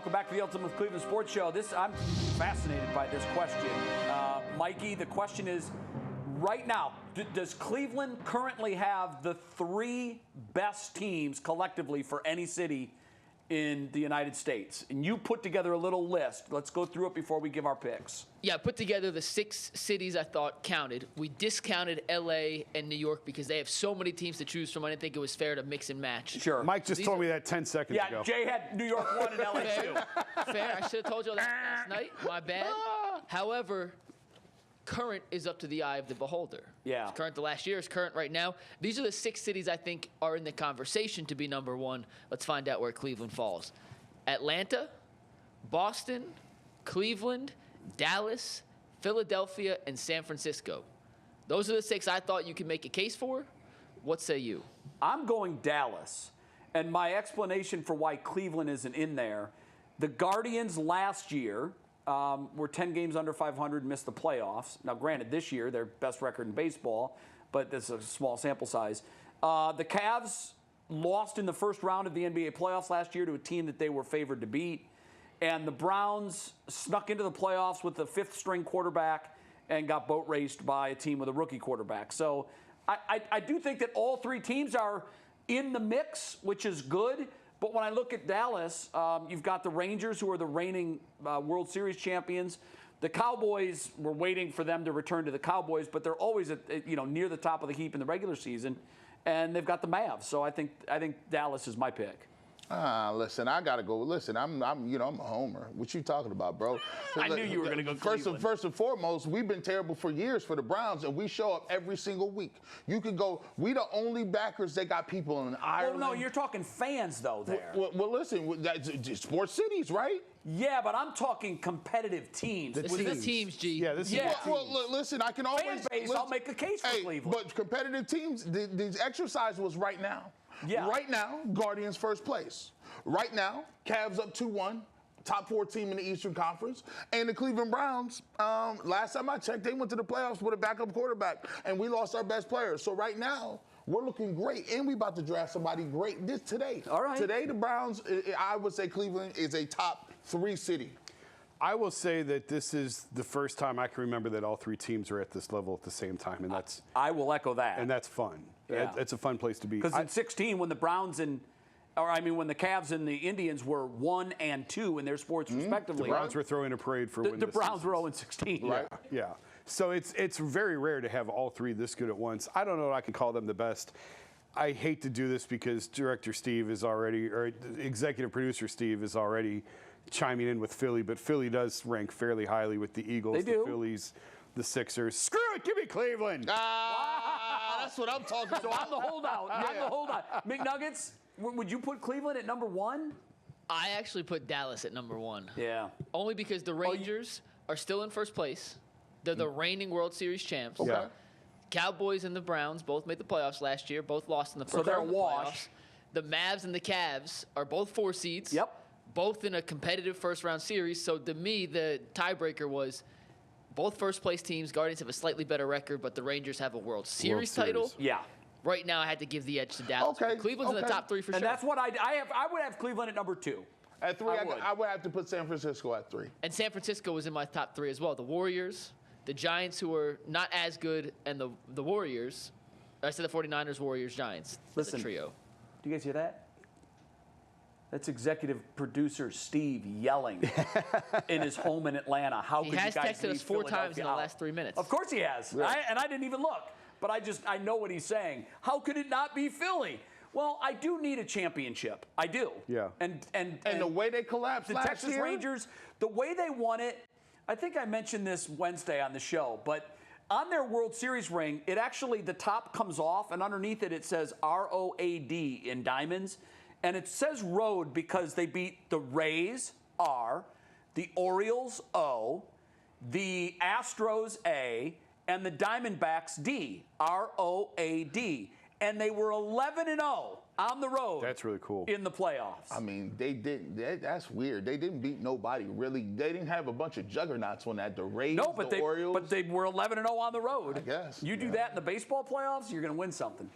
Welcome back to the Ultimate Cleveland Sports Show. I'm fascinated by this question. Mikey, the question is, right now, does Cleveland currently have the three best teams collectively for any city in the United States? And you put together a little list. Let's go through it before we give our picks. Yeah, I put together the 6 cities I thought counted. We discounted L.A. and New York because they have so many teams to choose from. I didn't think it was fair to mix and match. Sure. Mike just told me that 10 seconds ago. Yeah, Jay had New York 1 and L.A. 2. Fair. I should have told you that last night. My bad. However, current is up to the eye of the beholder. Yeah. It's current the last year. It's current right now. These are the 6 cities I think are in the conversation to be number 1. Let's find out where Cleveland falls. Atlanta, Boston, Cleveland, Dallas, Philadelphia, and San Francisco. Those are the 6 I thought you could make a case for. What say you? I'm going Dallas. And my explanation for why Cleveland isn't in there, the Guardians last year were 10 games under 500 and missed the playoffs. Now, granted, this year, their best record in baseball, but this is a small sample size. The Cavs lost in the first round of the NBA playoffs last year to a team that they were favored to beat. And the Browns snuck into the playoffs with the 5th-string quarterback and got boat raced by a team with a rookie quarterback. So I do think that all 3 teams are in the mix, which is good. But when I look at Dallas, you've got the Rangers, who are the reigning World Series champions. The Cowboys, we're waiting for them to return to the Cowboys, but they're always near the top of the heap in the regular season. And they've got the Mavs. So I think Dallas is my pick. Listen, I gotta go. Listen, I'm a homer. What you talking about, bro? I knew you were gonna go Cleveland. First and foremost, we've been terrible for years for the Browns, and we show up every single week. You could go. We the only backers that got people in Ireland. Well, no, you're talking fans though. There. Well, listen, that's sports cities, right? Yeah, but I'm talking competitive teams. This is the teams, G. Yeah, this is Well, listen, I can always. Fan base, I'll make a case for Cleveland. But competitive teams, the exercise was right now. Yeah. Right now, Guardians first place. Right now, Cavs up 2-1, top 4 team in the Eastern Conference. And the Cleveland Browns, last time I checked, they went to the playoffs with a backup quarterback, and we lost our best player. So right now, we're looking great, and we about to draft somebody great today. All right. Today, the Browns, I would say Cleveland is a top 3 city. I will say that this is the first time I can remember that all 3 teams are at this level at the same time, and that's I will echo that. and that's fun. Yeah. It's a fun place to be. Because in 16, when the Cavs and the Indians were 1 and 2 in their sports respectively, the Browns were throwing a parade for the Browns were 0-16. Right. Yeah. So it's very rare to have all 3 this good at once. I don't know if I can call them the best. I hate to do this because Director Steve is already, or Executive Producer Steve is already chiming in with Philly, but Philly does rank fairly highly with the Eagles, They do. the Phillies, the Sixers. Screw it, give me Cleveland. That's what I'm talking about. So I'm the holdout. I'm the holdout. McNuggets, would you put Cleveland at number 1? I actually put Dallas at number 1. Yeah. Only because the Rangers are still in first place. They're the reigning World Series champs. Okay. Yeah. Cowboys and the Browns both made the playoffs last year. Both lost in the first So they're round a of the wash. playoffs. The Mavs and the Cavs are both 4 seeds. Yep. Both in a competitive first-round series. So to me, the tiebreaker was both first-place teams. Guardians have a slightly better record, but the Rangers have a World Series title. Yeah. Right now, I had to give the edge to Dallas. Okay, Cleveland's in the okay. top 3 for And sure. that's what I would have Cleveland at number 2. At 3, I would. I would have to put San Francisco at 3. And San Francisco was in my top 3 as well. The Warriors, the Giants, who are not as good, and the Warriors. I said the 49ers, Warriors, Giants. That's Listen. a trio. Do you guys hear that? That's executive producer Steve yelling in his home in Atlanta. How He could has you guys texted us leave 4 times in Philadelphia the out? last 3 minutes. Of course he has. And I didn't even look. But I know what he's saying. How could it not be Philly? Well, I do need a championship. I do. Yeah. And the way they collapsed the last Texas year, Rangers, the way they won it, I think I mentioned this Wednesday on the show, but on their World Series ring, it actually, the top comes off, and underneath it says ROAD in diamonds. And it says road because they beat the Rays, R, the Orioles, O, the Astros, A, and the Diamondbacks, D, ROAD. And they were 11-0 on the road. That's really cool. In the playoffs. I mean, they didn't. That's weird. They didn't beat nobody, really. They didn't have a bunch of juggernauts on that. The Rays, No, but the Orioles. but they were 11-0 on the road. I guess, You do yeah. that in the baseball playoffs, you're going to win something.